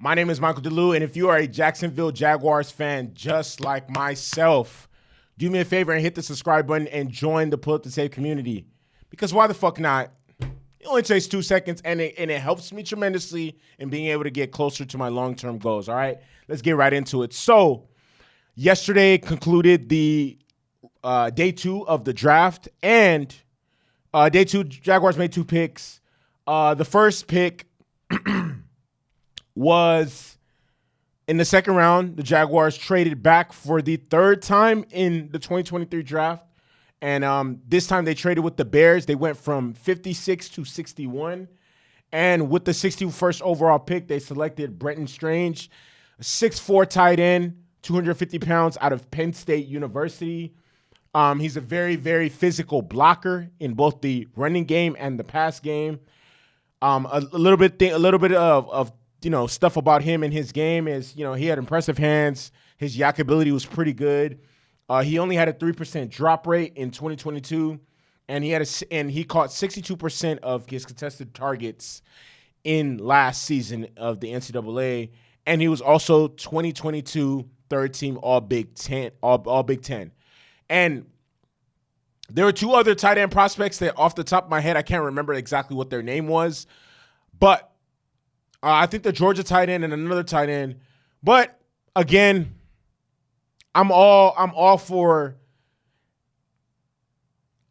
My name is Michael DeLu, and if you are a Jacksonville Jaguars fan just like myself, do me a favor and hit the subscribe button and join the Pull Up to Save community. Because why the fuck not? It only takes 2 seconds, and it helps me tremendously in being able to get closer to my long-term goals, all right? Let's get right into it. So, yesterday concluded the day 2 of the draft, and day 2, Jaguars made 2 picks. The first pick was in the second round. The Jaguars traded back for the third time in the 2023 draft. And this time they traded with the Bears. They went from 56 to 61. And with the 61st overall pick, they selected Brenton Strange, a 6'4" tight end, 250 pounds out of Penn State University. He's a very, very physical blocker in both the running game and the pass game. A little bit of stuff about him in his game is, he had impressive hands. His yak ability was pretty good. He only had a 3% drop rate in 2022, and he caught 62% of his contested targets in last season of the NCAA, and he was also 2022 third team All Big Ten. And there were 2 other tight end prospects that, off the top of my head, I can't remember exactly what their name was, but I think the Georgia tight end and another tight end. But again, I'm all for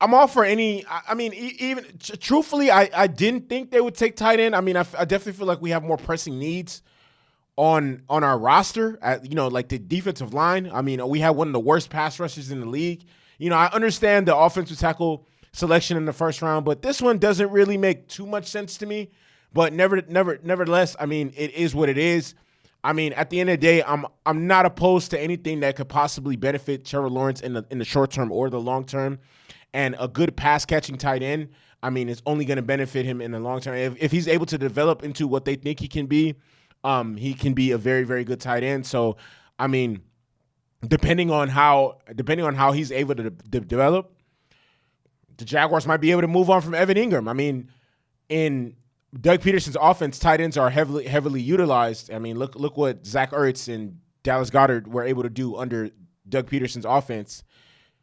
any. I mean, even truthfully, I didn't think they would take tight end. I mean, I definitely feel like we have more pressing needs on our roster. Like the defensive line. I mean, we have one of the worst pass rushers in the league. I understand the offensive tackle selection in the first round, but this one doesn't really make too much sense to me. But nevertheless, I mean, it is what it is. I mean, at the end of the day, I'm not opposed to anything that could possibly benefit Trevor Lawrence in the short term or the long term. And a good pass catching tight end, I mean, it's only going to benefit him in the long term. If he's able to develop into what they think he can be a very, very good tight end. So, I mean, depending on how he's able to develop, the Jaguars might be able to move on from Evan Ingram. I mean, in Doug Peterson's offense, tight ends are heavily utilized. I mean, look what Zach Ertz and Dallas Goedert were able to do under Doug Peterson's offense.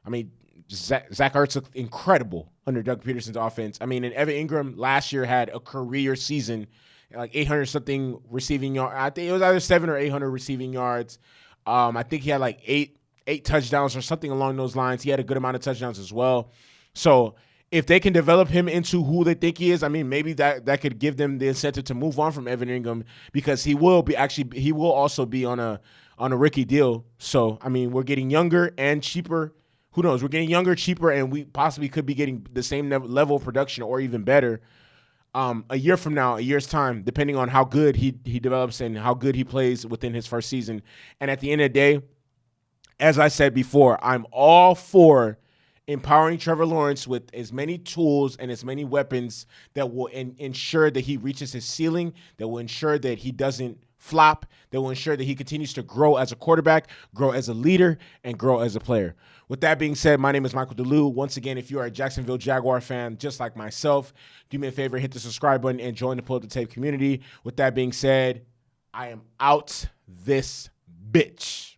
I mean, Zach Ertz looked incredible under Doug Peterson's offense. I mean, and Evan Ingram last year had a career season, like 800-something receiving yards. I think it was either 700 or 800 receiving yards. I think he had like eight touchdowns or something along those lines. He had a good amount of touchdowns as well. So if they can develop him into who they think he is, I mean, maybe that could give them the incentive to move on from Evan Ingram, because he will also be on a rookie deal. So, I mean, we're getting younger and cheaper. Who knows? We're getting younger, cheaper, and we possibly could be getting the same level of production or even better a year's time, depending on how good he develops and how good he plays within his first season. And at the end of the day, as I said before, I'm all for empowering Trevor Lawrence with as many tools and as many weapons that will ensure that he reaches his ceiling, that will ensure that he doesn't flop, that will ensure that he continues to grow as a quarterback, grow as a leader, and grow as a player. With that being said, my name is Michael DeLu. Once again, if you are a Jacksonville Jaguar fan just like myself, do me a favor, hit the subscribe button and join the Pull Up the Tape community. With that being said, I am out this bitch.